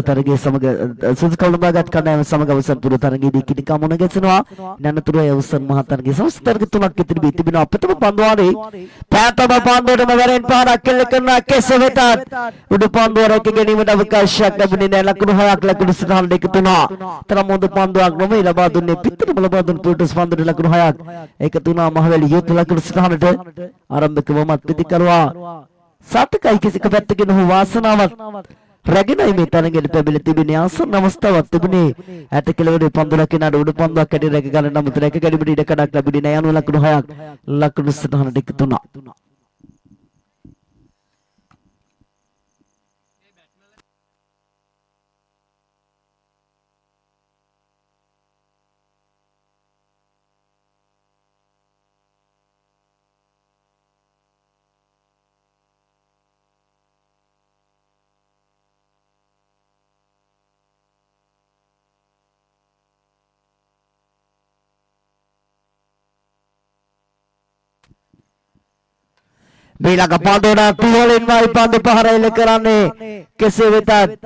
තරගයේ සමග සුදුකවුලඹගත් කණ්ඩායම සමග අවසන් පුර තරගයේදී කිඩිකා මුණ ගැසෙනවා. නනතුරුයි අවසන් මහ තරගයේ සමස්ත තරග තුනක් ඉදිරි තිබෙනවා. ප්‍රථම පන්දුවාරේ පැතම පන්දුවටම වැරෙන් පාරක් කෙල්ල කරන කෙසේ වෙතත් උඩ පන්දුව රැක ගැනීමට අවකාශයක් ලැබුණේ නැහැ. ලකුණු 6ක් ලකුණු සටහනට එකතු වුණා. තරම් හොඳ පන්දුවක් නොවේ ලබා දුන්නේ පිටතට ලබා දුන් පුරුටස් පන්දුවට ලකුණු 6ක් එකතු වුණා. මහවැලි යුත් ලකුණු සටහනට ආරම්භක වමත් පිටිකරුවා සාතකයි කිසික පැත්තකින් ඔහු වාසනාවක් රැගෙනයි මේ තරගෙට පැමිණ තිබෙන ආසන්න අවස්ථාවක් තිබුණේ. ඇට කෙළවරේ පන්දුලක් කෙනාට උඩ පන්දුවක් ඇටි රැක ගන්න නමුත් රැක ගැනීමට ඉඩ කඩක් ලැබුණේ නැහැ. යනුව ලකුණු 6ක් ලකුණු සටහනට එකතු වුණා. Bila kepanduan tuolin mai pandu paharai lekerane kesewetan.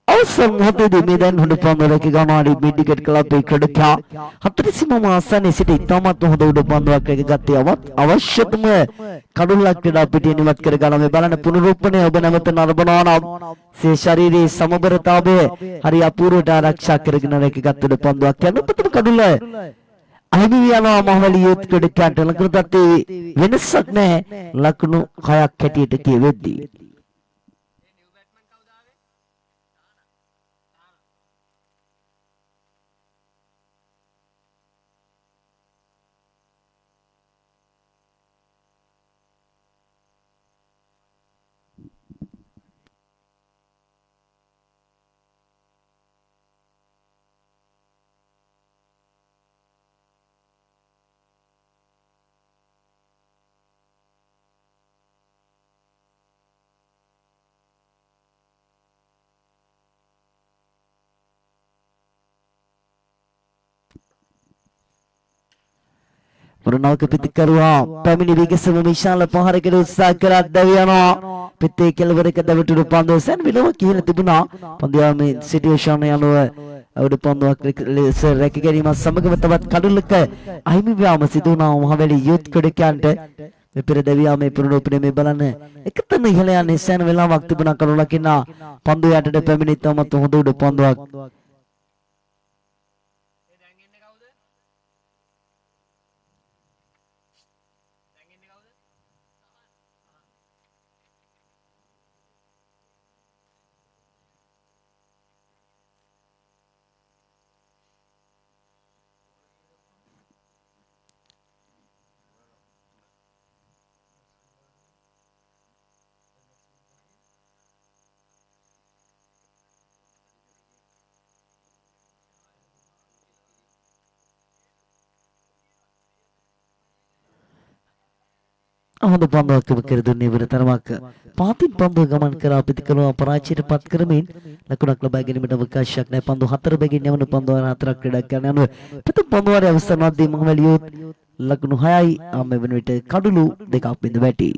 Awesome hotu di medan hundu pandu lagi gamari mediket kelab ikadekya. Hatrisima masane siti tamat hundu hundu pandu akake gatti අවශ්‍යතම කඩුල්ලක් ක්‍රීඩා පිටියේ නිවත් කර ගන්න මේ බලන පුනරුත්පන්නය ඔබ නැවත නරඹනවා නම් සේ ශාරීරික සමබරතාවය හරි අපූර්වට ආරක්ෂා කරගෙන රැකගත් උඩ පන්දුවක් යන ප්‍රථම කඩුල්ල අහිමි යනවා මහවැලි යුත් ක්‍රීඩකයන්ට ලකුණු තත්ත්වයේ වෙනසක් නැහැ ලකුණු 6ක් හැටියට කියවෙද්දී Merenau ke pitik karua, pemini bagi semua misalnya pahari kita usaha kerat dawiana, pitik kelewar kita dapat duduk pandu, sen bila wakil itu benar, pandu kami situation yang luar, udah pandu serekikari mas sama kita tempat kadul lekai, ahimi biar masih tu na, mhaveli youth kedekian te, Pira Devi ame Purno Pine Balane, Ekatan Helian, sen bila waktu benar kadul lekina, pandu ada de pemini tamat tu hundu de pandu. Ahmad pandu ke bekir dunia bertermak patin pandu gaman kera pitikalo paracir pat kermin lakunak lebagi ni mendapat kasyak na pandu hatar bagi ni menu pandu hatar kedakan anu betul pandu ada awasana di mengambil lakunu hai ame benwite kadulu dekap pintu beti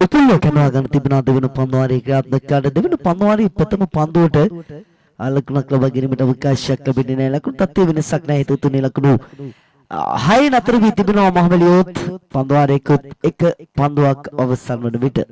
Upulnya kena akan tiba devenu panduari kerap dekat devenu panduari pertama pandu ada alaknak lebagi ni mendapat kasyak lebih ni lakun tapi bina sakna itu tu ni lakunu hai natar bi tibena mahmeliot panduari ikut ek panduak awasan menbita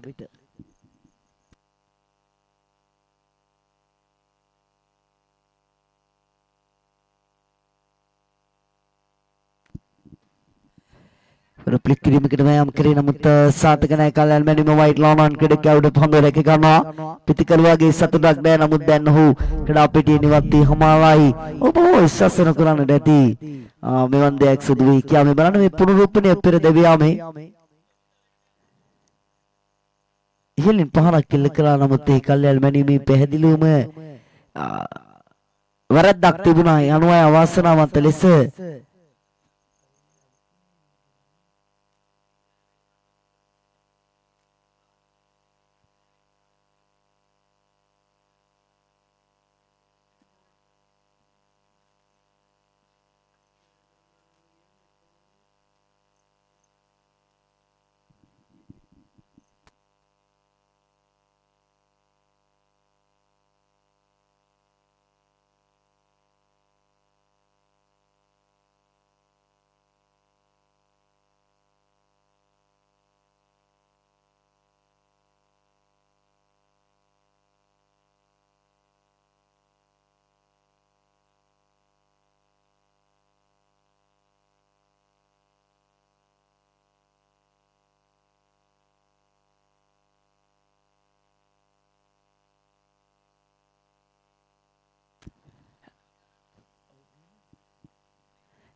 replik kirimකට වෑයම් කරේ නමුත් සාර්ථක නැහැ කල්යල් මැනීම white ලෝනන් ක්‍රීඩකයාට පන්දුව රැක ගන්නවා පිටිකරුවාගේ සතුටක් නැහැ නමුත් දැන් ඔහු ක්‍රීඩා පිටියේ නිවත් වී හමාරයි ඔබ විශ්වාසන කරන්නට ඇති මෙවන් දෙයක් සිදු වී කියා මේ බලන්න මේ පුනරුත්පන්නය පෙර දෙවියාමේ ඉහළින් පහරක් කෙල්ල කළා නමුත් ඒ කල්යල් මැනීමේ පැහැදිලිවම වරද්දක් තිබුණා යනුවයි අවාසනාවන්ත ලෙස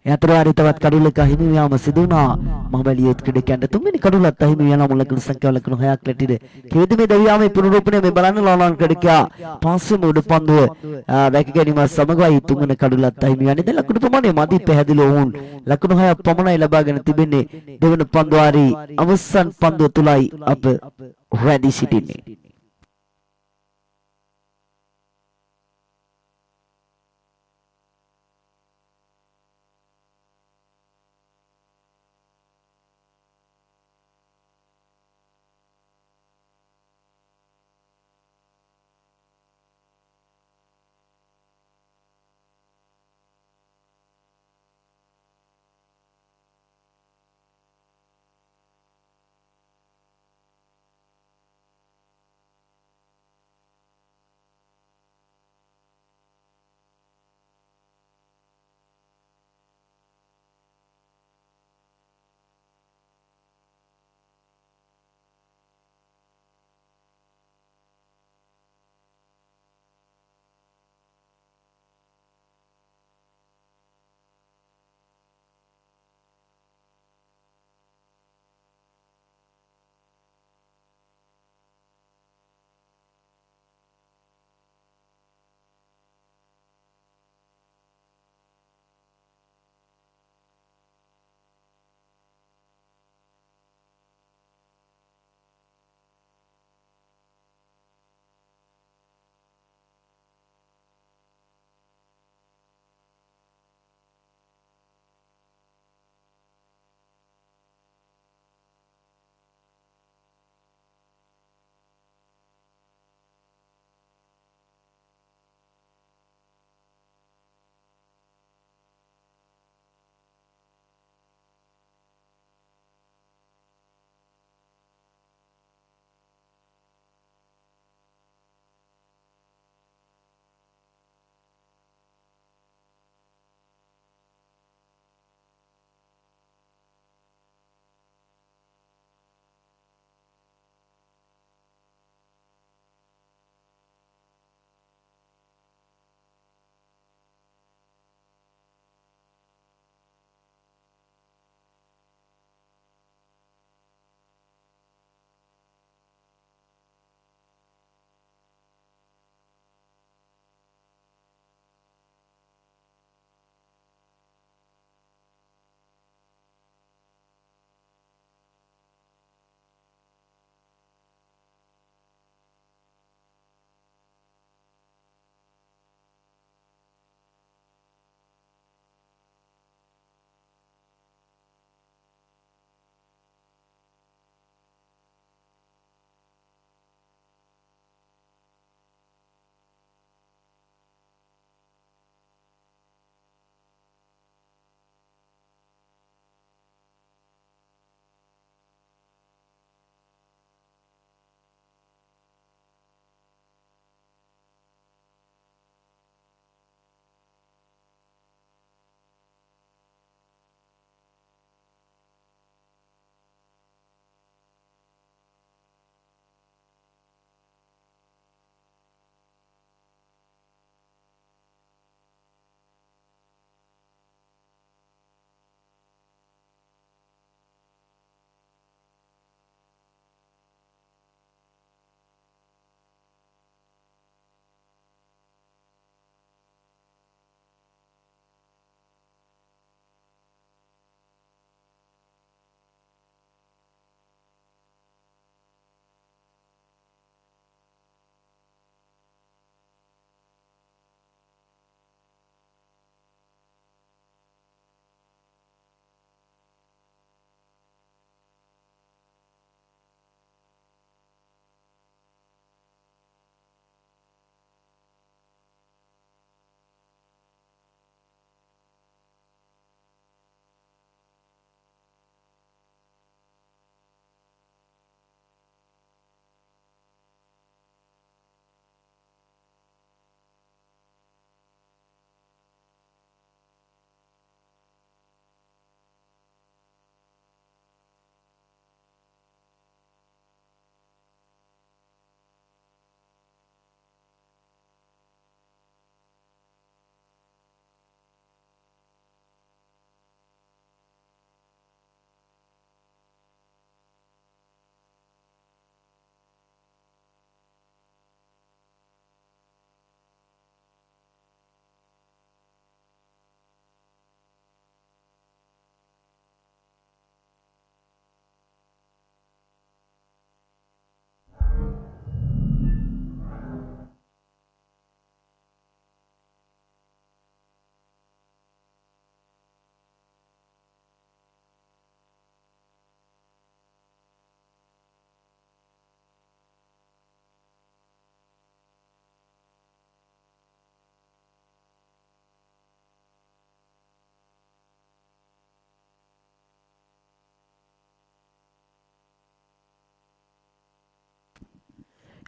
යතරවාරි තවත් කඩුලක හිමි යාම සිදු වුණා මහබැලියේ ක්‍රීඩකයන්ට තුන්වෙනි කඩුලත් හිමි යන මුලකන සංඛ්‍යාව ලකුණු 6ක් ලැබිද කේදමේ දෙවියාමේ පුනරුත්පන්නය මේ බලන්න ලෝනන් ක්‍රීඩකයා පස්වෙනි උඩ පන්දුව රැක ගැනීම සමගයි තුන්වෙනි කඩුලත් හිමි යන්නේ දැන් ලකුණු ප්‍රමාණය මදි පැහැදිලි වුන් ලකුණු 6ක් පමණයි ලබාගෙන තිබෙන්නේ දෙවන පන්දුවාරි අවසන් පන්දුව තුලයි අප රැඳී සිටින්නේ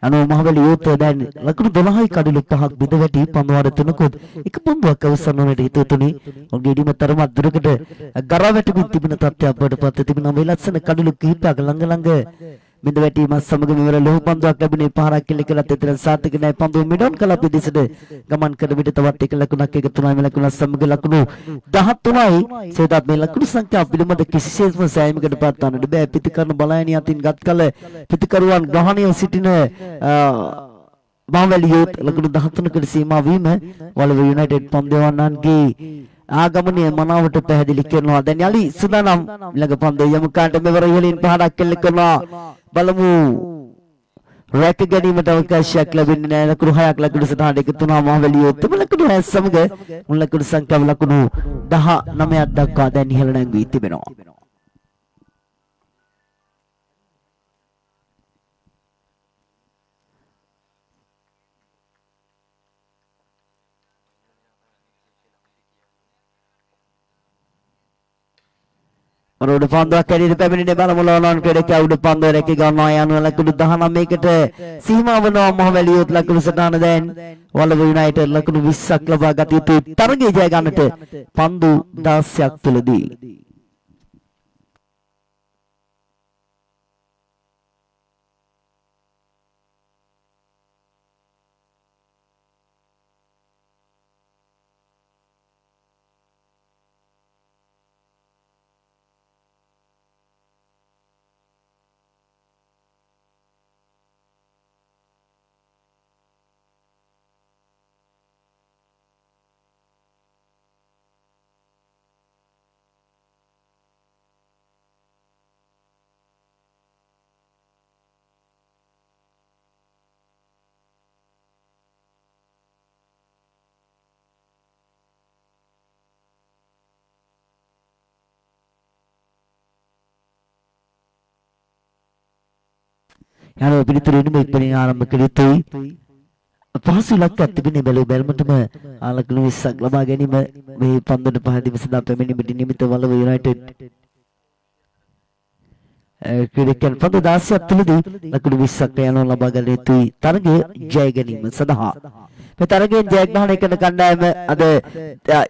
අනෝ මහවැලි යුත් දැන් ලකුණු 12යි කඩලු 5ක් බිඳ වැටි පන්දුවාර තුනකුත් එක පන්දුවක් අවසන් වනට හිතුතුනි ඔවුන්ගේ ඉදිම තරම දුරකට ගරා වැටමින් තිබෙන තත්ත්වයක් බවට පත් තිබෙනවා මේ ලස්සන කඩලු කිහිපයක් ළඟ බිඳ වැටීමත් සමග මෙවර ලොහු පන්දුවක් ලැබුණේ පහරක් කෙල කළත් එතන සාර්ථක නැහැ පන්දුව මිඩොන් කළා පිටිසට ගමන් කර විට තවත් එක ලකුණක් එකතුනයි මේ ලකුණ සමග ලකුණු 13යි සේදත් මේ ලකුණු සංඛ්‍යාව පිළිබඳ කිසිසේත්ම සෑයීමකට පත් වන්නට බෑ පිටිකරන බලයන් යටින් ගත් කල පිටිකරුවන් ග්‍රහණය සිටින මහවැලි යුත් ලකුණු 13කට සීමා වීම වලව යුනයිටඩ් පන්දවන්නන්ගේ ආගමනය මනාවට පැහැදිලි කරනවා දැන් යලි සුදානම් ළඟ පන්දේ යමු කාට මෙවර ඉහළින් පහරක් කෙල්ල කරනවා බලමු රැක ගැනීමට අවකාශයක් ලැබෙන්නේ නැහැ ලකුණු 6ක් ලකුණු සටහනට එකතු වුණා මහවැලි යුත් ලකුණු 6 සමග මුල් ලකුණු සංඛ්‍යාව ලකුණු 19ක් දක්වා දැන් ඉහළ නැංවී තිබෙනවා රෝඩ පන්දුවක් ඇරියට පැමිණෙන බලමුලවනන් ක්‍රීඩකයා උඩ පන්දුව රැක ගන්නවා යන ලකුණු 19කට සීමා වෙනවා මහවැලි යුත් ලකුණු සටහන දැන් වලව යුනයිටඩ් ලකුණු 20ක් ලබා ගත යුතුයි තරගය ජය ගන්නට පන්දු 16ක් තුලදී යනවා පිළිතුරු වෙන ඉක්මනින් ආරම්භ කළ යුතුයි පහසු ඉලක්කයක් තිබෙන බැලුමටම ලකුණු 20ක් ලබා ගැනීම මේ පන්දුවට පහදිව සදා පැමිණීමට නිමිත වලව යුනයිටඩ් ක්‍රීඩකයන් පන්දු 16ක් තුලදී ලකුණු 20ක් යනවා ලබා ගන්න යුතුයි තරගය ජය ගැනීම සඳහා මේ තරගයෙන් ජයග්‍රහණය කරන කණ්ඩායම අද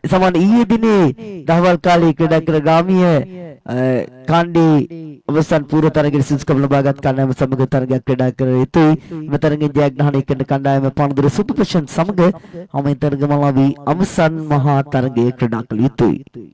සමාන ඊයේ දිනේ දහවල් කාලේ ක්‍රීඩා කර ගාමීය කාණ්ඩේ අවසන් පූර්ව තරගයේ සුදුසුකම් ලබාගත් කණ්ඩායම සමග තරගයක් ක්‍රීඩා කර යුතුයි මේ තරගයෙන් ජයග්‍රහණය කරන කණ්ඩායම පන්දුර සුපර්පෂන් සමග මේ තරගමලාවී අවසන් මහා තරගයේ ක්‍රීඩා කළ යුතුයි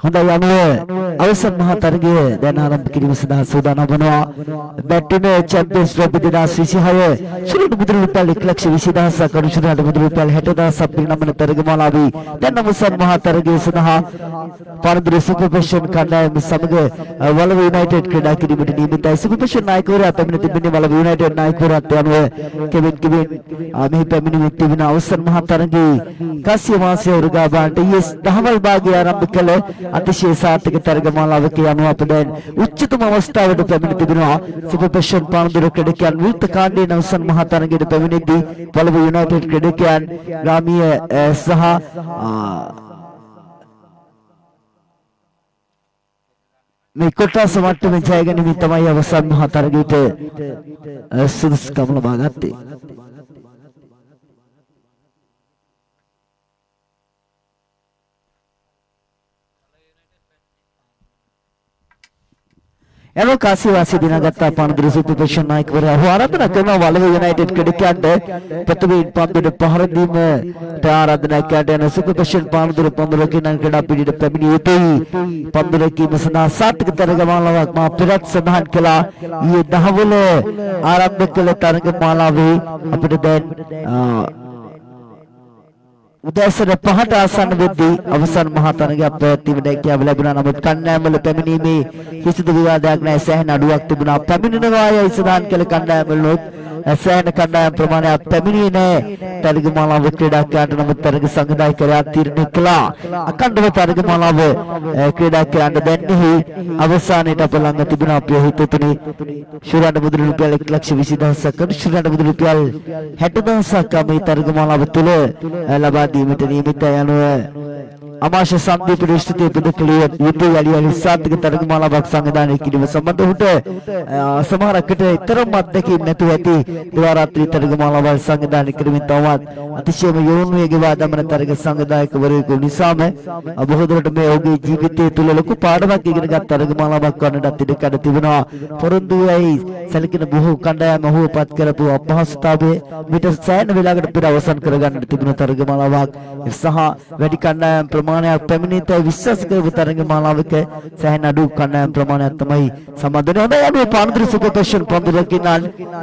හොඳයි අනුව අවසන් මහා තරගය දැන් ආරම්භ කිරීම සඳහා සූදානම් වනවා. බැට්ටින චැම්පියන්ස් ට්‍රොෆි 2026 ශ්‍රී මුද්‍ර රුපියල් 1,20,000ක් කරුෂුරාට මුද්‍ර රුපියල් 60,000ක් පිරිනමන තරගමාලාවේ දැන් අවසන් මහා තරගය සඳහා පාරදර සුපර් පැෂන් කණ්ඩායම සමග වලව යුනයිටඩ් ක්‍රීඩා කිරීමට නියමිතයි. සුපර් පැෂන් නායකවරයා පැමිණ තිබෙන්නේ වලව යුනයිටඩ් නායකවරයාත් අනුව කෙවින් මෙහි පැමිණීමේ තිබෙන අවසන් මහා තරගයේ කාසිය මාසිය උරුගාබාන්ට ඊස් දහවල් භාගය ආරම්භ කළ අතිශය සාර්ථක තරගමාලාවක යනවා. අප දැන් උච්චතම අවස්ථාවට පැමිණ තිබෙනවා. සුපර් පැෂන් පානදුර ක්‍රීඩකයන් විරුද්ධ කාණ්ඩයේ අවසන් මහා තරගයට පැමිණෙද්දී වලව යුනයිටඩ් ක්‍රීඩකයන් ග්‍රාමීය සහ මේ කොටස මට්ටමේ ජය ගැනීම තමයි අවසන් මහා තරගයට සුදුසුකම් ලබා ගත්තේ. එනෝ කාසිවාසී දිනගත්තා පානදුර සුපර් පැෂන් නායකවරයා ආරාධනා කරනවා වලව යුනයිටඩ් ක්‍රීඩකයන්ට ප්‍රථමයෙන් පන්දුවට පහර දීමට ආරාධනා කරන යන සුපර් පැෂන් පානදුර පන්දුරකින් ක්‍රීඩා පිළිවෙලට පැමිණිය යුතුයි. පන්දුර කීම සඳහා සාර්ථක තරගමාලාවක් මා පෙරත් සඳහන් කළා. ඊයේ දහවල ආරම්භ කළ තරගමාලාවේ අපිට දැන් උදෑසන 5ට ආසන්න වෙද්දී අවසන් මහා තරගයක් පැවැත්වීමට හැකියාව ලැබුණා. නමුත් කණ්ඩායම්වල පැමිණීමේ කිසිදු විවාදයක් නැහැ. සෑහෙන අඩුවක් තිබුණා. පැමිණෙනවා යයි සඳහන් කළ කණ්ඩායම්වලුත් සෑහෙන කණ්ඩායම් ප්‍රමාණයක් පැමිණියේ නැහැ. තරගමාලාව ක්‍රීඩාකයන්ට නමුත් තරග සංවිධායකයා තීරණය කළා අඛණ්ඩව තරගමාලාව ක්‍රීඩාකයන්ට දැන්ෙහි අවසානයේට අප ළඟ තිබුණා අපේ හිතතුනේ ශ්‍රීලංකා මුද්‍ර රුපියල් 1,20,000ක් ශ්‍රීලංකා මුද්‍ර රුපියල් 60,000ක් මේ තරගමාලාව තුළ ලබා දීමට නියමිතයි. අනුව අමාශය සම්දීප දෘෂ්ටියේ පුදුකලිය යුද්ධ යලි සාර්ථක තරගමාලාවක් සංවිධානය කිරීම සම්බන්ධ සමහරකට තරම් අත්දැකීම් නැතුව ඇති දිවාරාත්‍රී තරගමාලාවල් සංවිධානය කිරීමෙන් තවමත් අතිශයම යොමුවේ ගෙවා දමන තරග සංවිධායකවරයෙකු නිසාම බොහෝ දුරට මේ ඔහුගේ ජීවිතය තුළ ලොකු පාඩමක් ඉගෙනගත් තරගමාලාවක් වන්නට ඉඩ කඩ තිබෙනවා. පොරොන්දුයි සැලකෙන බොහෝ කණ්ඩායම් ඔහුව පත් කරපු අපහසුතාවය මිට සෑහෙන වෙලාවකට පෙර අවසන් කරගන්නට තිබුණ තරගමාලාවක් සහ වැඩි කණ්ඩායම් ප්‍රමාණයක් පැමිණිත විශ්වාස කරපු තරගමාලාවක සෑහෙන අඩු කණ්ඩායම් ප්‍රමාණයක් තමයි සම්බන්ධ වෙන්නේ. හොඳයි පානදුර සුපර් පැෂන් පන්දුරකින්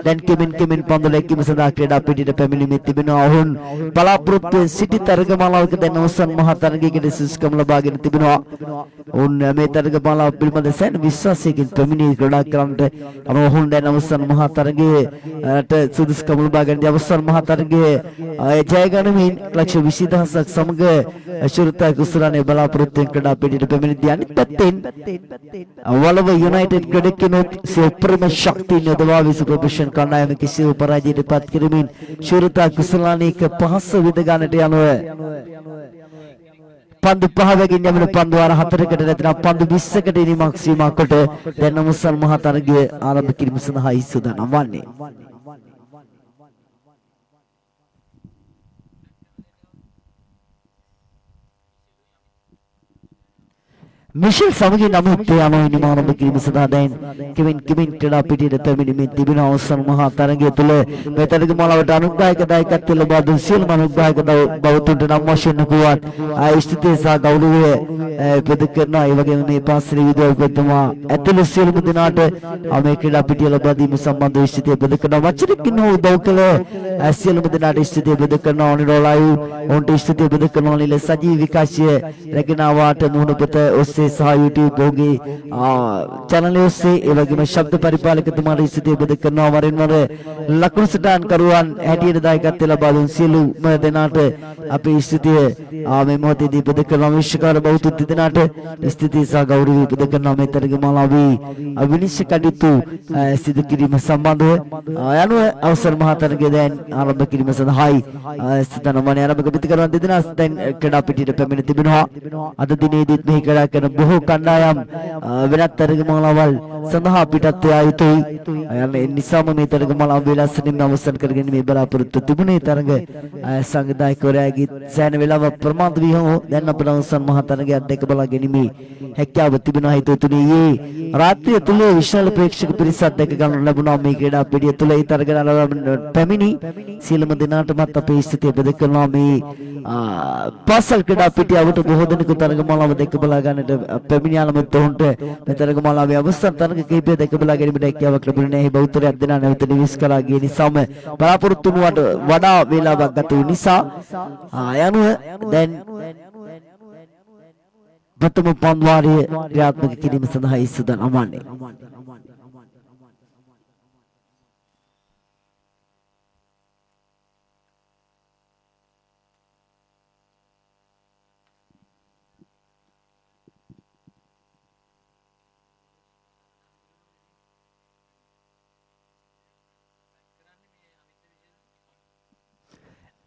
දැන් කෙමින් පන්දුර එක්කීම සඳහා ක්‍රීඩා පිටියට පැමිණීමේ තිබෙනවා. ඔවුන් බලාපොරොත්තු සිටි තරගමාලාවක දැන් අවසන් මහා තරගයකට සුදුසුකම් ලබාගෙන තිබෙනවා. ඔවුන් මේ තරගමාලාව පිළිබඳ සෑහෙන විශ්වාසයකින් පැමිණී ක්‍රීඩා කරන්නට ඔවුන් දැන් අවසන් මහා තරගයට සුදුසුකම් ලබාගෙන අවසන් මහා තරගයේ ජය ගනිමින් 1,20,000ක් සමග ශ්‍රීලංකා කුසලානේ බලාපොරොත්තුෙන් ක්‍රීඩා පිටියට පැමිණිදී අනිත් පැත්තෙන් වලව යුනයිටඩ් ක්‍රීඩකයන්ට සුප්‍රීම ශක්තිය යොදවා සුපර් පැෂන් කණ්ඩායම කිසිදු පරාජයකට පත් කිරීමෙන් ශ්‍රීලංකා කුසලානේක පහස විද ගන්නට යනවා. පන්දු 5 වැගින් යමින පන්දු වාර 4කට නැතිනම් පන්දු 20කට ඉනිමක් සීමා කොට දැන් අවසන් මහා තරගය ආරම්භ කිරීම සඳහා සූදානම් වන්නේ. මිෂෙල් සමගින් අමුත් යනවා නිමාරම්භ කිරීම සඳහා දැන් කෙවින් ක්‍රීඩා පිටියට පැමිණීමේ තිබෙන අවසන් මහා තරගය තුළ මේ තරගමාලාවට අනුග්‍රහක දායකත්වය ලබා දුන් සියලුම අනුග්‍රහක බෞද්ධුන්ට නම් වශයෙන් කුවත් ස්තුතිය සහ ගෞරවය ප්‍රද කරනවා. ඒ වගේම මේ පාසලේ විද්‍යාවකතුමා ඇතුළු සියලුම දෙනාට මේ ක්‍රීඩා පිටිය ලබා දීම සම්බන්ධව ස්තුතිය ප්‍රද කරනවා. වචනකින් හෝ උදව් කළ සියලුම දෙනාට ස්තුතිය ප්‍රද කරනවා. ඔනිරෝලයි ඔවුන්ට ස්තුතිය ප්‍රද කරනවා. නිල සජීවී විකාශය රැගෙන ආවාට නුණපත ඔස්සේ සහ YouTube ඔහුගේ channel ඔස්සේ ඒ වගේම ශබ්ද පරිපාලකතුමාට ස්තුතිය ප්‍රද කරනවා. වරින් වර ලකුණු සටහන් කරුවන් හැටියට දායකත්වය ලබා දුන් සියලුම දෙනාට අපේ ස්තුතිය මේ මොහොතේදී ප්‍රද කරනවා. විශ්වකාර බෞද්ධ දෙනාට ස්තුතිය සහ ගෞරවය ප්‍රද කරනවා. මේ තරගමාලාවේ විනිශ්චය කටයුතු සිදු කිරීම සම්බන්ධව යනුව අවසන් මහා තරගය දැන් ආරම්භ කිරීම සඳහායි ස්ථානමානය ආරම්භ කරන දෙදෙනා දැන් ක්‍රීඩා පිටියට පැමිණ තිබෙනවා. අද දිනේදීත් මෙහි ක්‍රීඩා කරන බොහෝ කණ්ඩායම් වෙනත් තරගමාලාවල් සඳහා පිටත් යා යුතුයි. ඒ නිසාම මේ තරගමාලාව වේලාසනින් අවසන් කරගෙන මේ බලාපොරොත්තු තිබුණේ තරග සංවිධායකවරයාගේ සෑහෙන වෙලාවක් ප්‍රමාද වී හෝ දැන් අපේ අවසන් මහා තරගයක් දැක බලා ගැනීමේ හැකියාව තිබෙනවා. හිතුතුනේ රාත්‍රිය තුල විශාල ප්‍රේක්ෂක පිරිසක් දැක ගන්න ලැබුණා. මේ ක්‍රීඩා පිටිය තුල ඒ තරගවල පැමිණි සියලුම දෙනාටමත් අපේ ස්තුතිය ප්‍රද කරනවා. මේ පාසල් ක්‍රීඩා පිටිය අවට බොහෝ දෙනෙකු තරගමාලාව දැක බලා ගන්නට පැමිණියාලම තොන්ට මෙතරක මාලාවේ අවස්ථන් තරක කිහිපය දැකබලා ගැනීමට හැකියාවක් ලැබුණේ නැහැ. බෞද්ධරයක් දෙනා නැවත නිවිස් කළා ගිය නිසාම බලාපොරොත්තු වුණාට වඩා වේලාවක් ගත වූ නිසා යනුව දැන් ප්‍රථම පන්වාරය ක්‍රියාත්මක කිරීම සඳහා සූදානම් වන්නේ.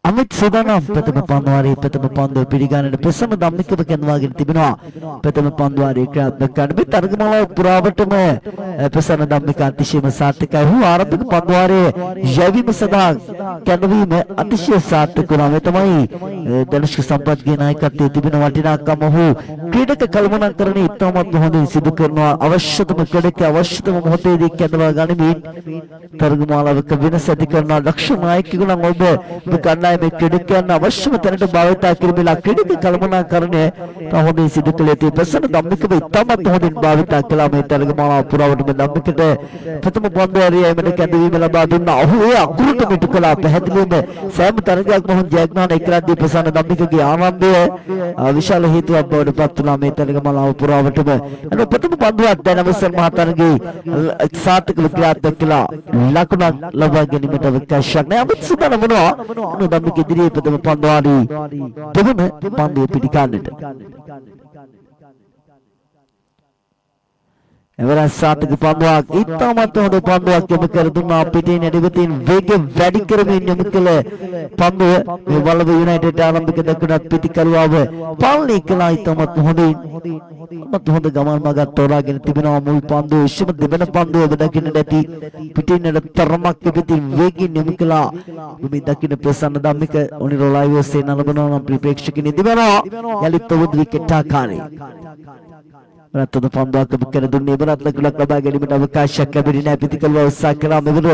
අමිත් සූදානම් ප්‍රථම පන්වාරයේ ප්‍රථම පන්දුව පිළිගන්නට ප්‍රසන්න ධම්මිකව කැඳවාගෙන තිබෙනවා. ප්‍රථම පන්වාරයේ ක්‍රියාත්මක කරන මේ තරගමාලාව පුරාවටම ප්‍රසන්න ධම්මික අතිශයම සාර්ථකයි. ඔහු ආරම්භක පන්වාරයේ යැවීම සඳහා කැඳවීම අතිශය සාර්ථක වුණා. මේ තමයි ධනුෂ්ක සම්පත්ගේ නායකත්වයේ තිබෙන වටිනාකම. ඔහු ක්‍රීඩක කළමනාකරණය ඉතාමත් හොඳින් සිදු කරනවා. අවශ්‍යතම ක්‍රීඩක අවශ්‍යතම මොහොතේදී කැඳවා ගනිමින් තරගමාලාවක වෙනස ඇති කරන දක්ෂ නායකයෙකු නම් ඔබ කණ්ඩායම මේ ක්‍රීඩකයන් අවශ්‍යම තැනට භාවිතා කිරීමේ ක්‍රීඩක කළමනාකරණය හොඳින් සිදු කළ යුතුයි. ප්‍රසන්න ධම්මිකව ඉතාමත් හොඳින් භාවිතා කළා. මේ තරගමාලාව පුරාවටම ධම්මිකට ප්‍රථම පන්දුවරියයිමට කැඳවීම ලබා දුන්නා. ඔහු ඒ අකුරට පිටු කළා. පැහැදිලිවම සෑම තරගයක්ම හොඳ ජයග්‍රහණ එක්කරද්දී ප්‍රසන්න ධම්මිකගේ ආනන්දය විශාල හේතුවක් බවට පත් වුණා. මේ තරගමාලාව පුරාවටම ප්‍රථම පන්දුවක් දැන් අවසන් මහතරගේ සාර්ථකව ක්‍රියාත්මක කළා. ලකුණක් ලබා ගැනීමට අවකාශයක් නැහැ. අපිට සූදානම් වෙනවා ධම්මික ඉදිරියේ ප්‍රථම පන්දුවාරි දෙවන පන්දුව පිටිකන්නට. එවරස් සාර්ථක පන්දුවක් ඉතාමත් හොඳ පන්දුවක් යොමු කර දුන්නා. පිටින් එඩිවතින් වේගය වැඩි කරමින් යොමු කළ පන්දුව මේ වලව යුනයිටඩ් ආරම්භක දකුණත් පිටිකරුවාව පාලනය කළා. ඉතාමත් හොඳින් හොඳ ගමන් මගක් තෝරාගෙන තිබෙනවා. මුල් පන්දුව විශ්වම දෙවන පන්දුව ඔබ දකින්නට ඇති. පිටින් තරමක් පිටින් වේගින් යොමු කළා. මේ දකින්න ප්‍රසන්න ධම්මික ඔනිරෝ ලයිව් ඔස්සේ නලබනවා නම් ප්‍රේක්ෂකයන් ඉදිරියනවා. යලිත් ඔබ විකට් ආකාරයි. රත්න පන්දුවක් කර දුන්නේ බරත් ලකුණක් ලබා ගැනීමට අවකාශයක් ලැබෙන්නේ නැහැ. පිටිකල්ව උත්සාහ කළා. මෙවර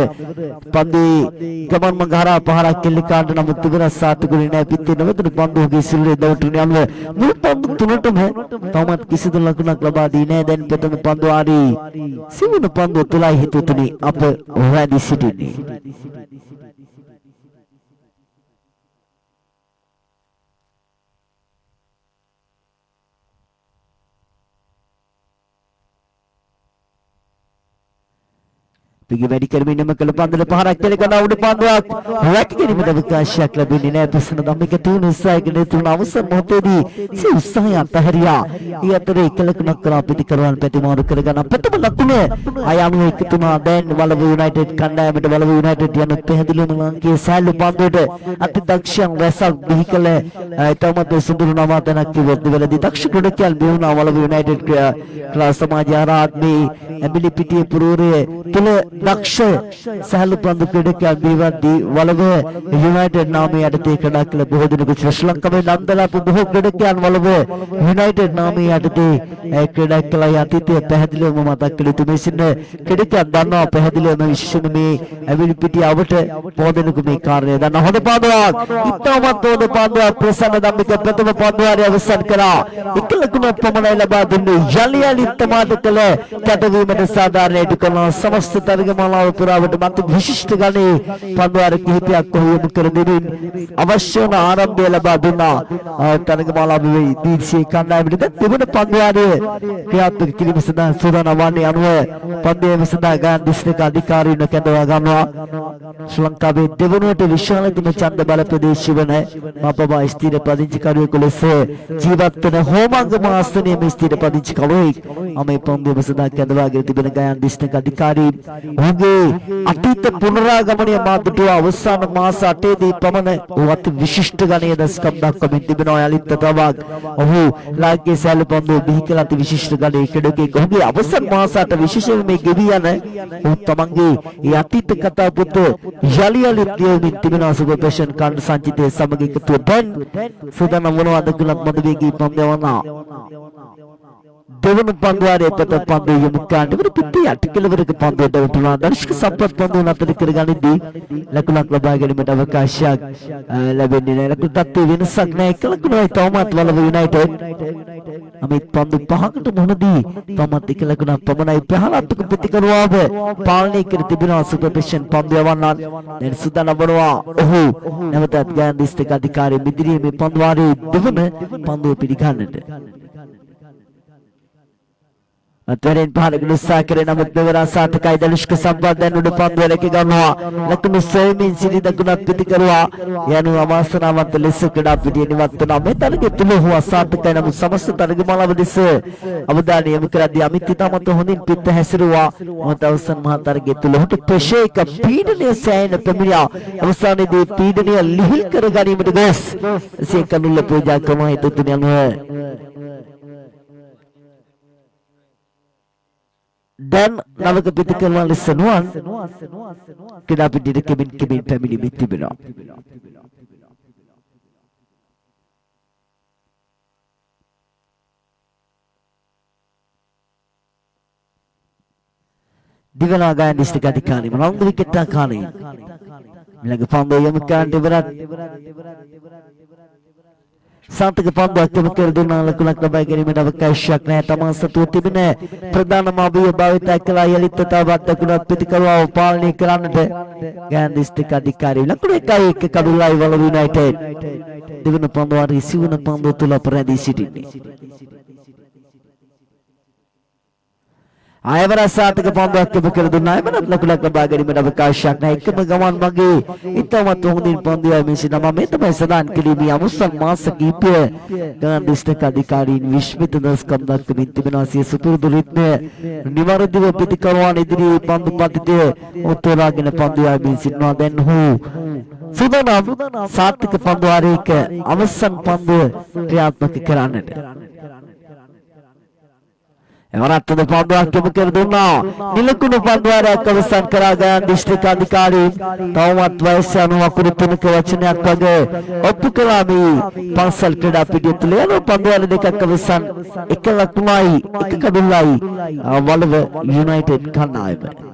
පන්දුවේ ගමන් මඟ හරහා පහරක් කෙල්ල කාණ්ඩ නමුත් තිබෙන සාතුකුනේ නැහැ. පිටේ නවතුණු පන්දුවගේ සිල්ලේ දවටුන යනුව මුල් පන්දු තුනටම තවමත් කිසිදු ලකුණක් ලබා දී නැහැ. දැන් ප්‍රථම පන්දුවාරි සිවුණු පන්දුව තුලයි හිතුතුනි අප වැඩි සිටින්නේ. පිගි වැඩි කරමින් යම කළ පන්දුල පහරක් කෙලකන උඩ පන්දුවක් රැක ගැනීමට අවකාශයක් ලැබෙන්නේ නැහැ. ප්‍රසන්න ධම්මික තුන උත්සාහයකින් තුන අවසන් මොහොතේදී සිය උත්සාහය අතහැරියා. ඊ අතරේ එකලකුණක් කරා පිටිකරවල් පැතිමාරු කරගන්න ප්‍රථම ලකුණ අයනුව එකතුනා. දැන් වලව යුනයිටඩ් කණ්ඩායමට වලව යුනයිටඩ් යන පැහැදිලිවම ලංකේ සෑල්ලු පන්දුවට අති දක්ෂයන් රැසක් බිහි කළ ඉතාමත් සුදුරු නවාතනක් කිව්වොත්වලදී දක්ෂ ක්‍රීඩකයන් බිහුණා. වලව යුනයිටඩ් ක්ලාස් සමාජ ආරාධ්මේ ඇඹිලි පිටියේ පුරෝරයේ තුල දක්ෂ සහල් පන්දු ක්‍රීඩකයන් බිහිවද්දී වලව යුනයිටඩ් නාමයේ යටතේ ක්‍රීඩා කළ බොහෝ දිනක ශ්‍රී ලංකාවේ නන්දලාපු බොහෝ ක්‍රීඩකයන් වලව යුනයිටඩ් නාමයේ යටතේ ක්‍රීඩා කළ අතීතයේ පැහැදිලිවම මතක් කළ යුතු මෙසින් ක්‍රීඩකයන් දන්නවා. පැහැදිලිවම විශේෂම මේ ඇවිලි පිටිය අවට පොදෙනක මේ කාර්යය දන්න හොඳ පන්දුවක් ඉතාමත් හොඳ පන්දුවක් ප්‍රසන්න ධම්මික ප්‍රථම පන්දුවාරය අවසන් කරා. එක ලකුණක් පමණයි ලබා දුන්නේ. යලි තමාට කළ කැටවීමට සාධාරණයට කරන සමස්ත තරගමාලාව පුරාවට මත විශිෂ්ට ගණේ පන්දුවාර කිහිපයක් කොහොම කර දෙමින් අවශ්‍ය වන ආරම්භය ලබා දුන්නා. තරගමාලාවේ දීර්ෂී කණ්ඩායමට දෙවන පන්දුවාරය ක්‍රියාත්මක කිරීම සඳහා සූදානම් වන්නේ. අනුව පන්දුවේ සඳහා ගාන දිස්ත්‍රික් අධිකාරීන් කැඳවා ගන්නවා. ශ්‍රී ලංකාවේ දෙවනුවට විශාලතම ඡන්ද බල ප්‍රදේශය වන මපබා ස්ථිර පදිංචිකරුවෙකු ලෙස ජීවත් වන හෝමංගම ආසනයේ මේ ස්ථිර පදිංචිකරුවෙක් මේ පන්දුවේ සඳහා කැඳවාගෙන තිබෙන ගායන දිස්ත්‍රික් අධිකාරීන් ඔහුගේ අතීත පුනරාගමනය මාතෘකාව අවසාන මාස 8 දී පමණ ඔහුත් විශිෂ්ට ගණයේ දස්කම් දක්වමින් තිබෙනවා. යලිත් තවක් ඔහු ලාංකේය සෑල්ලු පන්දුව බිහි කළ අති විශිෂ්ට ගණයේ ක්‍රීඩකයෙක්. ඔහුගේ අවසන් මාස 8 විශේෂයෙන් මේ ගෙවි යන ඔහු තමන්ගේ ඒ අතීත කතා පොත යලි ලියමින් තිබෙනවා. සුපර්පේෂන් කාණ්ඩ සංචිතයේ සමග එකතුව දැන් සූදානම් වනවා. දකුණත් මද වේගී පන්දු යවනවා. දෙවන පන්දුවාරයේ පත පන්දු යොමු කරන්න ඉවර පිටේ යට කෙළවරක පන්දුවට වටුණා. දර්ශක සම්පත් පන්දුව නතර කරගනිද්දී ලකුණක් ලබා ගැනීමට අවකාශයක් ලැබෙන්නේ නැහැ. ලකුණු තත්ත්වයේ වෙනසක් නැහැ. එක ලකුණයි තවමත් වලව යුනයිටඩ්. අමිත් පන්දු පහකට මුහුණදී තවමත් එක ලකුණක් පමණයි ප්‍රහලාත්මක ප්‍රතිකරුවාව පාලනය කර තිබෙනවා. සුපර්පෙෂන් පන්දු යවන්නන් දැන් සූදානම් වනවා. ඔහු නැවතත් ගෑන් දිස්ත්‍රික් අධිකාරිය මිදිරියේ මේ පන්දුවාරයේ දෙවන පන්දුව පිළිගන්නට අතරෙන් පහරකට උත්සාහ කරේ නමුත් මෙවර සාර්ථකයි. දලුෂ්ක සම්බන්ධයෙන් උඩ පන්දුව රැක ගන්නවා. ලකුණු සෙමින් සිරි දකුණක් පිටිකරුවා යනු අවාසනාවන්ත ලෙස ක්‍රීඩා පිටියේ නිවත් වුණා. මේ තරගය තුල ඔහු අසාර්ථකයි. නමුත් සමස්ත තරගමාලාව දෙස අවධානය යොමු කරද්දී අමිත් ඉතාමත් හොඳින් පිට හැසිරුවා. මොහොත අවසන් මහා තරගය තුල ඔහුට ප්‍රශේක පීඩනය සෑහෙන පැමිණියා. අවසානයේදී පීඩනය ලිහිල් කර ගැනීමට ගොස් එසේ කනුල්ල පූජා කරනවා. හිතුතුන් යනවා dan නවක පිටිකරුවන් ලෙස නුවන් ක්‍රීඩා පිටියට කෙමින් පැමිණි තිබෙනවා. දිවනා ගායන දිස්ත්‍රික් අධිකාරිය මලංගු විකට් ආකාරයෙන් ඊළඟ පන්දුව යොමු කරන්නට ඉවරත් සාර්ථක පන්දුවක් යොමු කර දුන්නා. ලකුණක් ලබා ගැනීමට අවකාශයක් නැහැ. තමන් සතුව තිබෙන ප්‍රධානම අභියෝගය භාවිතා කළා. යලිත් තවත් දකුණත් පිටිකරුවාව පාලනය කරන්නට ගෑන් දිස්ත්‍රික් අධිකාරිය ලකුණු 1-1 කඩුල්ලයි වලව යුනයිටඩ් දෙවන පන්දුවාරයේ සිවුන පන්දුව තුල අපරාධී සිටින්නේ. ආයවර සාර්ථක පන්දුවක් යොමු කර දුන්නා. එමණත් ලකුණක් ලබා ගැනීමට අවකාශයක් නැහැ. එකම ගමන් මගේ ඉතමත් හොඳින් පන්දුවයි මේ සිනම මේ තමයි සදාන් කිලිමි අමුසන් මාස කීපය ගාන් දිස්ත්‍රික් අධිකාරීන් විශ්මිත දස්කම් දක්වමින් තිබෙනවා. සිය සුපුරුදු රිද්මය නිවැරදිව පිටිකරුවන් ඉදිරියේ පන්දු පතිතය උත්තරාගෙන පන්දුවයි මේ සිටිනවා. දැන් ඔහු සුදානම් සාර්ථක පන්දුවාරයක අවසන් පන්දුව ක්‍රියාත්මක කරන්නට එවරත් පන්දුවක් යොමු කර දුන්නා. නිලකුණු පන්දුවාරයක් අවසන් කරා ගෑන් දිස්ත්‍රික් අධිකාරීන් තවමත් වයස අනුව අකුරු තුනක වචනයක් වගේ ඔප්පු කළා. මේ පන්සල් ක්‍රීඩා පිටිය තුළ යන පන්දුවාර දෙකක් අවසන් එක ලකුණයි එක කඩුල්ලයි වලව යුනයිටඩ් කණ්ඩායම.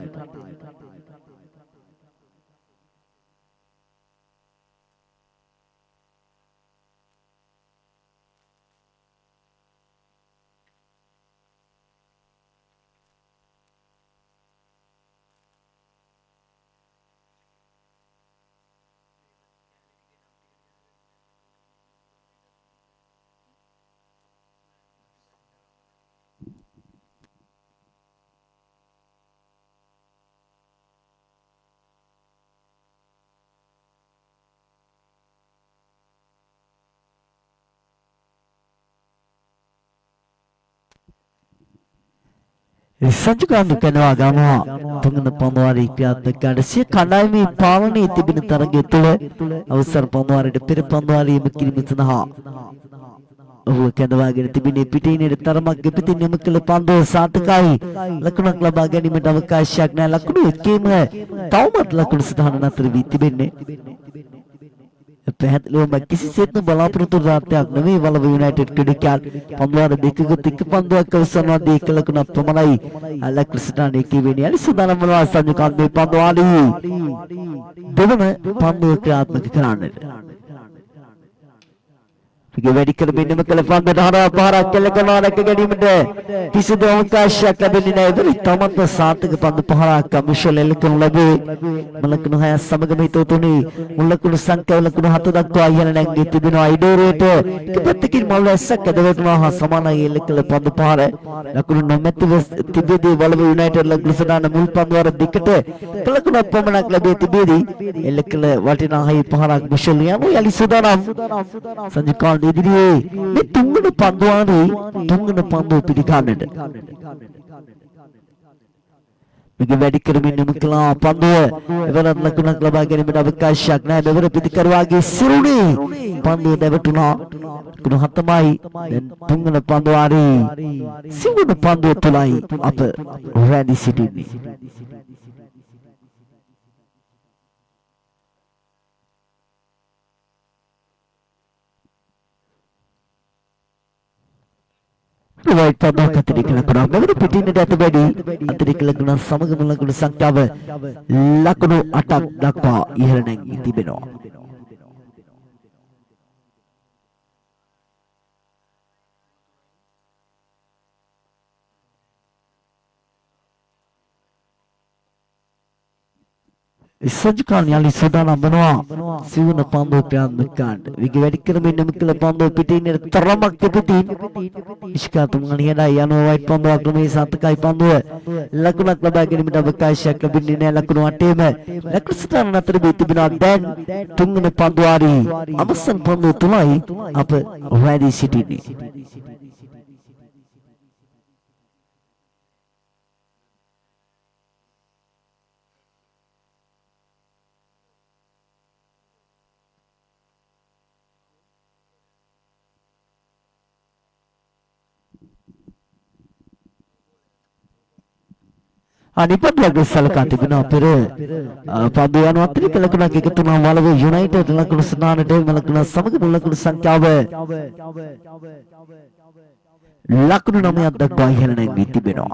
සංජුකාන්තු කරනවා ගමවා තුන්වන පන්දුවාරයේ ක්‍රියාත්මක කරන සිය කණ්ඩායමේ පාලනයේ තිබෙන තරගය තුළ අවසර පන්දුවාරයට පෙර පන්දුවාරයේම කිරීම සඳහා ඔහු කැඳවාගෙන තිබෙන පිටිනේ තරමක් ගෙපිටින් යොමු කළ පන්දුව සාර්ථකයි. ලකුණක් ලබා ගැනීමට අවකාශයක් නැහැ. ලකුණු එකේම තවමත් ලකුණු සටහන නතර වී තිබෙන්නේ. පැහැදිලිවම කිසිසේත්ම බලාපොරොත්තු රාත්‍යක් නෙවෙයි වලව යුනයිටඩ් ක්‍රීඩකයන් පන්දුවාර දෙකකට එක පන්දුවක් අවසන්වදී එක ලකුණක් පමණයි ලකුණු සටහනේ කියවෙන්නේ. අලි සූදානම් වනවා සංජුකාන්තේ පන්දුවාදී දෙවන පන්දුව ක්‍රියාත්මක කරන්නට. වැඩි කරමින්ම කළ පන්දුවට හරවා පහරක් කෙල කරනවා. රැක ගැනීමට කිසිදු අවකාශයක් ලැබෙන්නේ නැහැ. ඒත් තමත් සාර්ථක පන්දු පහරක් මිෂෙල් එල්කන් ලැබේ. මලකුණු 6 සමගම හිතවතුනි මුලකුණු සංඛ්‍යාව ලකුණු 7 දක්වා ඉහළ නැගී තිබෙනවා. ඉඩෝරේට එකපැත්තකින් මල්ල ඇස්සක් ඇදවැටුණා හා සමානයි එල්කල පන්දු පහර. ලකුණු නොමැතිව තිබෙදී වලව යුනයිටඩ් ලකුණු සටහන මුල් පන්දුවර දෙකට ලකුණක් පමණක් ලැබී තිබෙදී එල්කල වටිනා හයි පහරක් මිෂෙල් යනු යලි සූදානම් සංජිකාන්ත ඉදිරියේ මේ තුන්වන පන්දුවානේ තුන්වන පන්දුව පිළිගන්නට මේක වැඩි කරමින් යමු කළා. පන්දුව එවරත් ලකුණක් ලබා ගැනීමට අවකාශයක් නැහැ. මෙවර පිටිකරුවාගේ සිරුරේ පන්දුව දැවටුණා. ලකුණු 7යි. දැන් තුන්වන පන්දුවානේ සිවුන පන්දුව තුලයි අප රැඳී සිටින්නේ. Right pada ketika lakukan apa piti ini data bedi ketika lakukan sama dengan lakukan sangkawa lakukan atak dakwa ihereng itu beno. Isajukan yang sudah namanya siapa pandu pian mekan. Wiki wedikir minum kela pandu piti ini teramak piti. Iska tumangan ada yang white pandu aklumi satu kai pandu. Lakukan kelabagi ini minta bekai syak lebih ini lakukan atem. Lakukan sekarang nanti begitu bina dan tunggu pandu hari. Amasan pandu tulai apa ready city ini. Anipan lagi salah kati bina pere paduan watri kalau kena kita nama walau United lakukan senang ada lakukan sama kita lakukan sangkawe lakukan namanya ada bahagian yang biti bina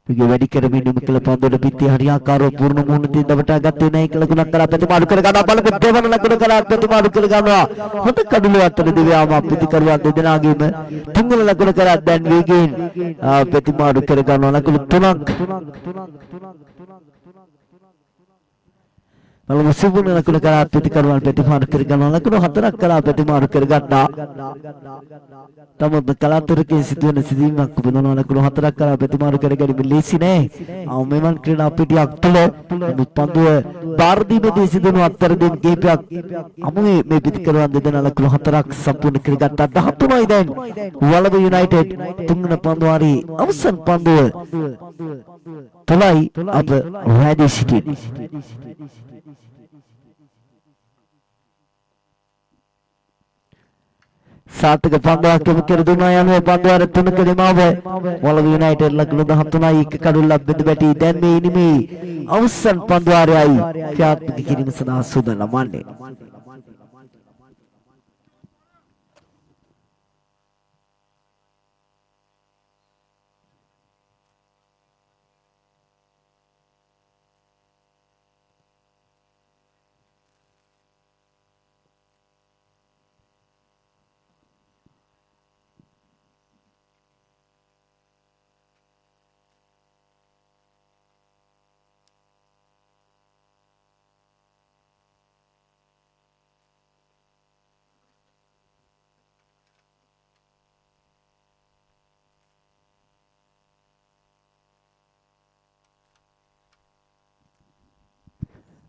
pergi wedi kerja minum kalau pandu ada biti hari akar purna munti dapat agak naik lakukan kerap itu malu kerja apa lebih dewan lakukan kerap itu malu kerja apa untuk kadulu atau di wiama biti kerja di lagi me tunggu lakukan kerap dan begin peti malu kerja lakukan tunak Kalau musim pun lakukan kerap peti kerja peti malu kerja lakukan hatarak kerap peti malu kerja dah tamu berkala turki situasi sini mak benar lakukan hatarak kerap peti malu kerja di Malaysia ni memang kerana peti aktual pandu Bardi में देसी दोनों अत्तर दिन के पे अमुए में बीत करवान दे देना लकुल हतराक संपूर्ण क्रिकेट ताता हत्तु नहीं देन वालबे यूनाइटेड तुंगना पंदुआरी अवसन पंदु तुलाई अब रेडी सिटी सात के पंदुआ के मुख्य दुनिया में पंदुआ रे तुम के दिमागे वालबे यूनाइटेड लकुल दा हत्तु नहीं एक करुला बिद बेटी देन में इनमी अवसन पंदुआरी आई क्या किरी में सदा सुधर लमाने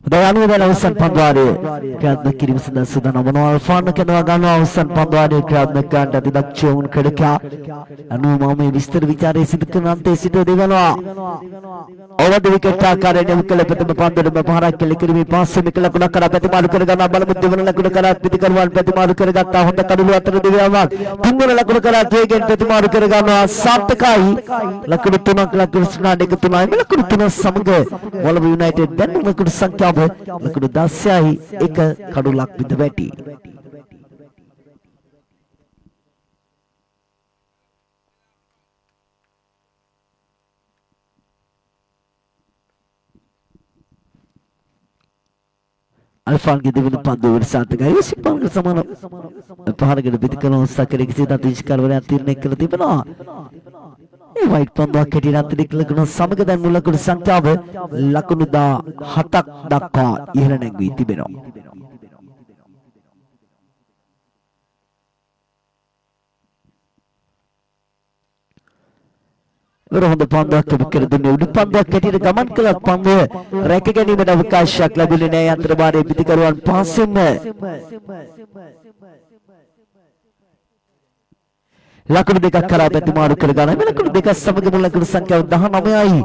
Dalam adalah urusan panduari kerana kirim sudah nama Alfan kena agama urusan panduari kerana kerana tidak cium kerja anu mau bistar bicara situ nanti situ dewana awal dari kita kerana mukalla betul panduari berpahara kirim pas mukalla kuna kerana betul malu kerja nama malu betul mana kuna kerana betul kerana betul malu kerja tahu tak kadulu atau dewana tunggu nak kuna kerana tujuan betul malu kerja nama saat kai lakuna tunak lakuna senada ketunai lakuna tunak samge walau United dan lakuna sangka lakukan dasai eka kadulak bidbeti. Alfan kita bila pandu bersatu gaya simpan bersama pahar kita bila kalau sakit kita tak iskar berarti naik kelati bena. White pandu akhirin nanti lakukan sama kita mula lakukan sangka lakukan dah hatak dakka ihran yang itu beno. Orang tu pandu akhirin dunia ini pandu akhirin kaman kelak pandu reka kini mendapat syak lebih ni yang terbaru bitikaruan pasim. Lakukan dekat kerap itu malu kerana, lakukan dekat sama kita lakukan sangka dah nama ai.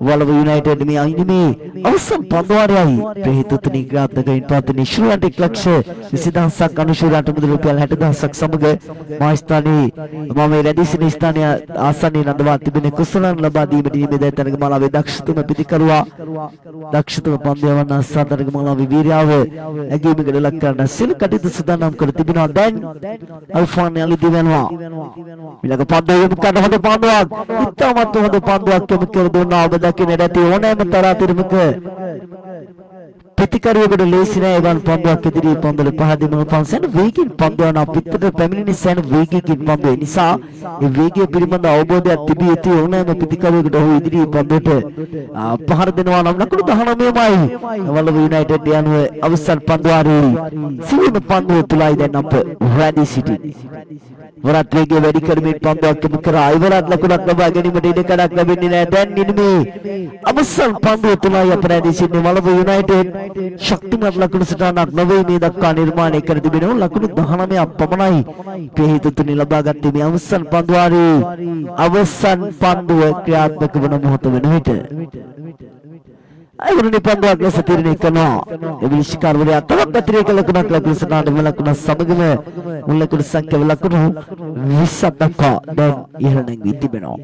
වලව United මේ අයිනේ අවසන් පන්දුවාරයයි ප්‍රහේතුතුනි ක්‍රියාත්මකයින් පවතින ශ්‍රීලංක 1,20,000ක් අනුශූරයට මුදල් රුපියල් 60,000ක් සමග මා ස්ථානයේ මම රැඳී සිටින ස්ථානයේ ආසන්නයේ රඳවා තිබෙන කුසලයන් ලබා දීමට නිමෙද තරග මාලාවේ දක්ෂතුම පිටිකරුවා දක්ෂතුම පන්දුවවන්න අසතරග මාලාවේ වීර්යාව ඇගීමකට ලක් කරන සිල් කටයුතු සූදානම් කර තිබෙනවා. දැන් අල්ෆාන් යලි දිවෙනවා ඊළඟ පන්දුව යොමු කරන හොඳ පන්දුවක් ඉතාමත් හොඳ පන්දුවක් යොමු කර දුන්නා. ඔබ දකින්න ඇති ඕනෑම තරාතිරමක ප්‍රතිකරුවෙකුට ලේසි නෑ එවන් පන්දුවක් ඉදිරියේ පන්දුවල පහදින පන්සෙන් වේගින් පන්දුවන පිටතට පැමිණෙන සෑම වේගයකින් පන්දුව නිසා ඒ වේගය පිළිබඳ අවබෝධයක් තිබිය යුතු ඕනෑම ප්‍රතිකරුවෙකුට ඔහු ඉදිරියේ පන්දුවට පහර දෙනවා නම් ලකුණු 19මයි. වලව යුනයිටඩ් යනුව අවසන් පන්දුවාරේ සිවිම පන්දුව තුලයි දැන් අප රැඳී සිටින්නේ. වරත් වේගය වැඩි කරමින් පන්දුවක් යොමු කරා ඉවරත් ලකුණක් ලබා ගැනීමට ඉඩ කඩක් ලැබෙන්නේ නැහැ. දැන් නිමේ අවසන් පන්දුව තුලයි අප රැඳී සිටින්නේ. වලව යුනයිටඩ් ශක්තිමත් ලකුණු සටහනක් නොවේ මේ දක්වා නිර්මාණය කර තිබෙනවා. ලකුණු 19ක් පමණයි ප්‍රහේතුතුනි ලබාගත්තේ මේ අවසන් පන්දුවාරේ අවසන් පන්දුව ක්‍රියාත්මක වන මොහොත වෙන විට අයිවරුනි පන්දුවක් ලෙස තීරණය කරනවා. එවිලිෂ්කාරවරයා තවත් අතිරේක ලකුණක් ලැබී සටහනට ලකුණ සමගම මුල් ලකුණු සංඛ්‍යාව ලකුණු 20ක් දක්වා දැන් ඉහළ නැංවී තිබෙනවා.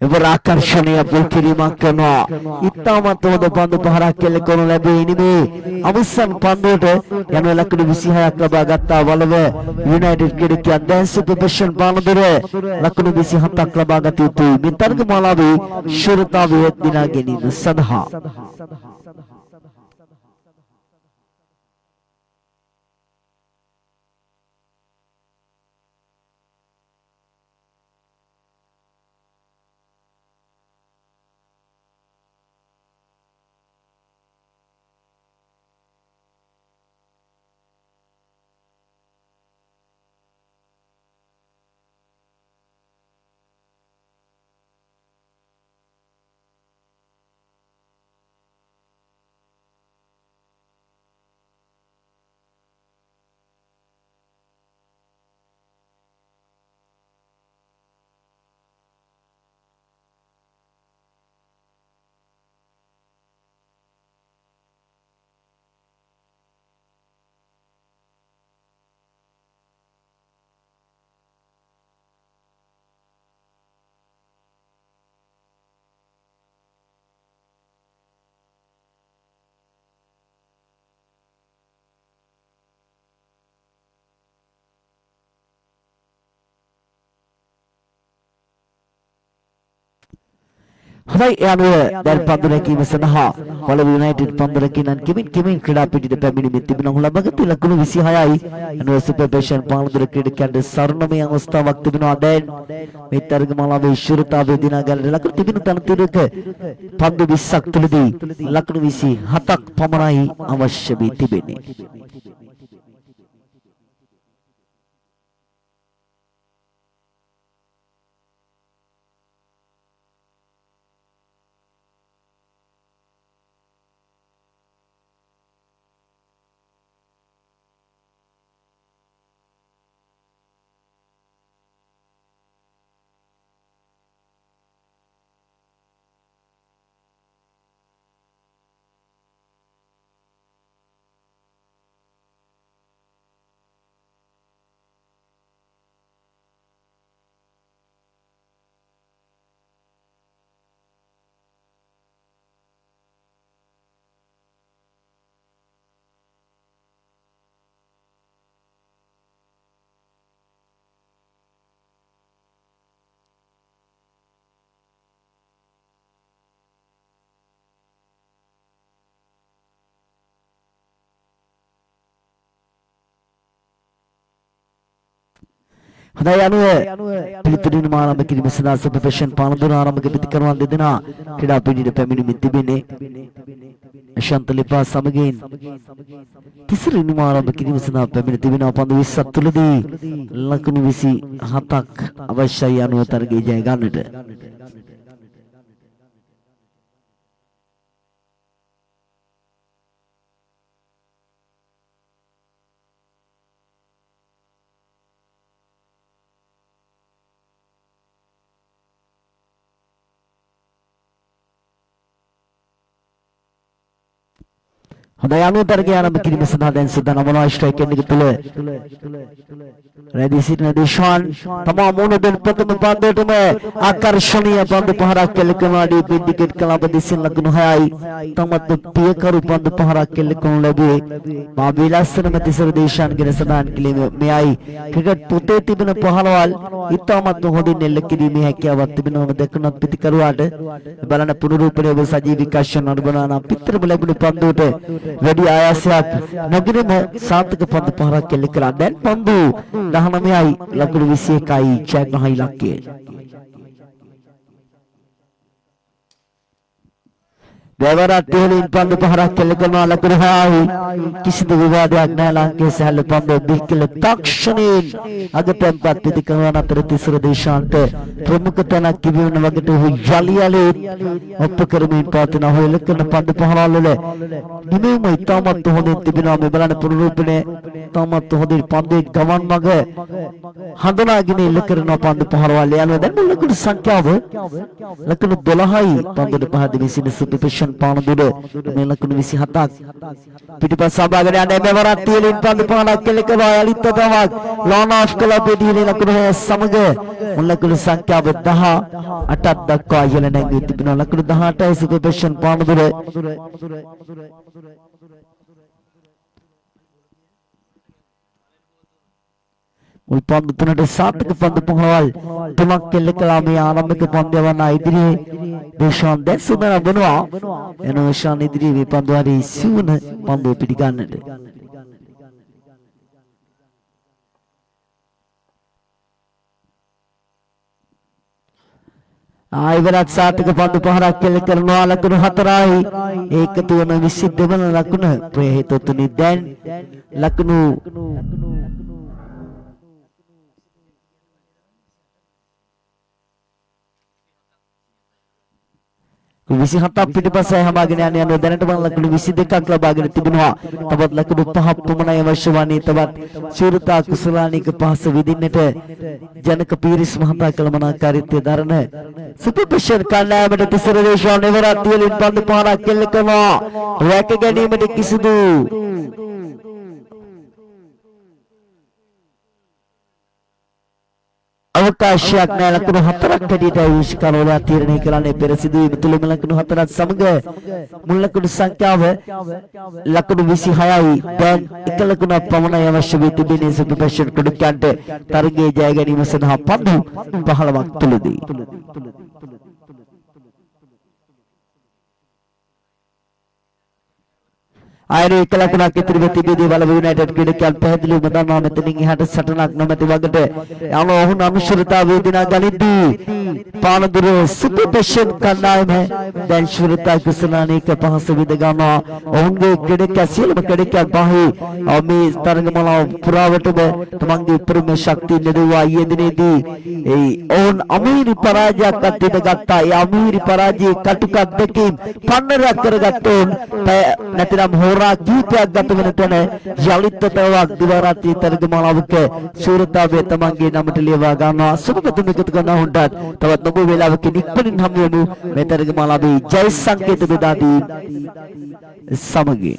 එවර ආකර්ෂණීය ගෝල් කිරීමක් කරනවා. ඉතාමත් හොඳ පන්දු පහරක් කෙල්ල කරනු ලැබේ. ඉනිමේ අවසන් පන්දුවට යන ලකුණු 26ක් ලබා ගත්තා වලව යුනයිටඩ් ක්‍රීඩකයන්. දැන් සුපර්පෙෂන් පානදුර ලකුණු 27ක් ලබා ගත යුතුයි මේ තරග මාලාවේ ශූරතාවය දිනා ගැනීම සඳහා. හොඳයි යනුව දැන් පන්දු රැකීම සඳහා වලව යුනයිටඩ් පන්දු රැකිනන් කෙමින් ක්‍රීඩා පිටියට පැමිණීමේ තිබෙනවා. ලබාගත් ලකුණු 26යි. යනුව සුපර්පෙෂන් පන්දු ක්‍රීඩකයන්ට සරණමය අවස්ථාවක් තිබෙනවා. දැන් මේ තරග මාලාවේ ශූරතාවය දිනා ගන්න ලකුණු තිබෙන තනතුරක පන්දු 20ක් තුලදී ලකුණු 27ක් පමණයි අවශ්‍ය වී තිබෙන්නේ. හොඳයි අනුව පිළිතුරු ආරම්භ කිරීම සඳහා සුපර්පෙෂන් පානදුර ආරම්භක ප්‍රතිකරණ දෙදෙනා ක්‍රීඩා පිටියට පැමිණෙමින් තිබෙන්නේ. ශාන්ත ලිපා සමගින් තිසරණ ආරම්භ කිරීම සඳහා පැමිණ තිබෙනවා. පන්දු 20ක් තුලදී ලකුණු 27ක් අවශ්‍යයි අනුව තරගය ජය ගන්නට. හොඳයි අනුතරගේ ආරම්භ කිරීම සඳහා දැන් සූදානම් වන ස්ට්‍රයික් එක තුළ රෙදි සිටින දේශාන් තමා මොන දෙන ප්‍රථම පන්දුවටම ආකර්ෂණීය පන්දු පහරක් කෙල කරනාදී පින්ඩිකේට් කලබ දිසින් ලකුණු 6යි තමත් පියකරු පන්දු පහරක් කෙල කරනු ලැබුවේ මා විලාසන මැතිසර දේශාන් ගෙන සඳහන් කිරීම මෙයයි ක්‍රිකට් පොතේ තිබෙන පහළවල් ඉතාමත් හොඳින් එල්ල කිරීමේ හැකියාවක් තිබෙනවම දක්නත් පිටිකරුවාට බලන පුනරූපණය ඔබ සජීව විකාශන අනුබලන පිටරම ලැබුණු පන්දුවට වැඩි ආයාසයක් නැගිරීම සාර්ථක පන්දු පහරක් කෙල කරා දැන් පන්දු 19යි ලකුණු 21යි චැග්නහයි ඉලක්කය දෙවරත් තේලින් පන්දු පහරක් කෙල කරනවා ලකුණු 6යි කිසිදු විවාදයක් නැහැ ලංකේ සැහැල්ලු පන්දු බිහිකල තක්ෂණයෙන් අගටැම්පත් පිටිකරන අතර තිසර දේශාන්ත ප්‍රමුඛ තැනක් කිවිවන වගේට ඔහු යලියලේ ඔප්ප කරමින් පවතින ඔහු එල කරන පන්දු පහරවල නිමෙම ඉතාමත් හොඳින් තිබෙනවා මේ බලන පුනරූපණය ඉතාමත් හොඳින් පන්දුවේ ගමන් මග හඳුනාගෙන එල කරන පන්දු පහරවල යනවා දැන් ලකුණු සංඛ්‍යාව ලකුණු 12යි පන්දුවට පහදින සින සුපිපේෂන් පානදුර මේ ලකුණු 27ක් පිටිපස්ස සභාගට යන්නේ මෙවරත් තියලින් පන්දු පහරක් කෙල කරනවා යලිත් තවක් ලෝන් ඔෆ් කලබ් දෙහිලේ ලකුණු සමග ලකුණු සංඛ්‍යාව 18ක් දක්වා ඉහළ නැගී තිබෙනවා ලකුණු 18යි සුපිපේෂන් පානදුර මුල් පන්දු තුනට සාර්ථක පන්දු පහවල් තුනක් කෙල්ල කළා මේ ආරම්භක පන්දය වන ඉදිරියේ දේශාන් දැන් සුදන බනවා එනෝෂාන් ඉදිරියේ මේ පන්දු හරි සිවුන පන්දුව පිටිගන්නට ආයවරත් සාර්ථක පන්දු පහරක් කෙල කරනවා ලකුණු 4යි ඒකතු වන 22 වන ලකුණ ප්‍රහේතුතුනි දැන් ලකුණු 27ක් පිටිපස්සේ හමාගෙන යන දැනට මම ලකුණු 22ක් ලබාගෙන තිබෙනවා. තවත් ලකුණු 5ක් පමණයි අවශ්‍ය වන්නේ. තවත් ශූරතා කුසලානික පහස විදින්නට ජනක පීරිස් මහතා කළමනාකාරීත්වය දරන සුපර්පෙෂර් කණ්ඩායමට තිසර දේශාන් එවරත් වලින් පන්දු පහරක් කෙල්ල කරනවා. රැක ගැනීමට කිසිදු අවකාශයක් නැහැ. ලකුණු 4ක් හැටියට විශ්කරවලා තීරණය කරන්නේ පෙර සිදුවීම තුළම ලකුණු 4ක් සමග මුල් ලකුණු සංඛ්‍යාව ලකුණු 26යි. දැන් එක ලකුණක් පමණයි අවශ්‍ය වී තිබෙන්නේ සුපර්පෙෂර් කුඩුකන්ට තරගයේ ජය ගැනීම සඳහා පන්දු 15ක් තුලදී. ආයර එක ලකුණක් ඉතිරිව තිබෙදී වලව යුනයිටඩ් ක්‍රීඩකයන් පැහැදිලිවම දන්නවා මෙතනින් එහාට සටනක් නොමැති වගට යන ඔහු අනුශරතා වේදිනා ගනිද්දී පානදුර සුපර්පෙෂන් කණ්ඩායම දැන් ශූරතා කුසලානික පහස විද ගන්නවා. ඔවුන්ගේ ක්‍රීඩකයන් සියලුම ක්‍රීඩකයන් පහේ මේ තරගමාලාව පුරාවටම තමන්ගේ උපරිම ශක්තිය නෙදුවා. ඊයේ දිනේදී ඔවුන් අමීරි පරාජයක් අත්විඳ ගත්තා. ඒ අමීරි පරාජයේ කටුකක් දෙකකින් පන්නරයක් කරගත්තොත් නැතිනම් කීපයක් ගත වෙන තැන යලිත් තවක් දිවාරාත්‍රී තරගමාලාවක ශූරතාවය තමන්ගේ නමට ලියවා ගන්නවා. සුබපැතුම් එකතු කරන හොන්ටත් තවත් නොබෝ වේලාවකින් ඉක්මනින් හමු වෙමු මේ තරගමාලාවේ ජය සංකේත බෙදා දී සමගින්.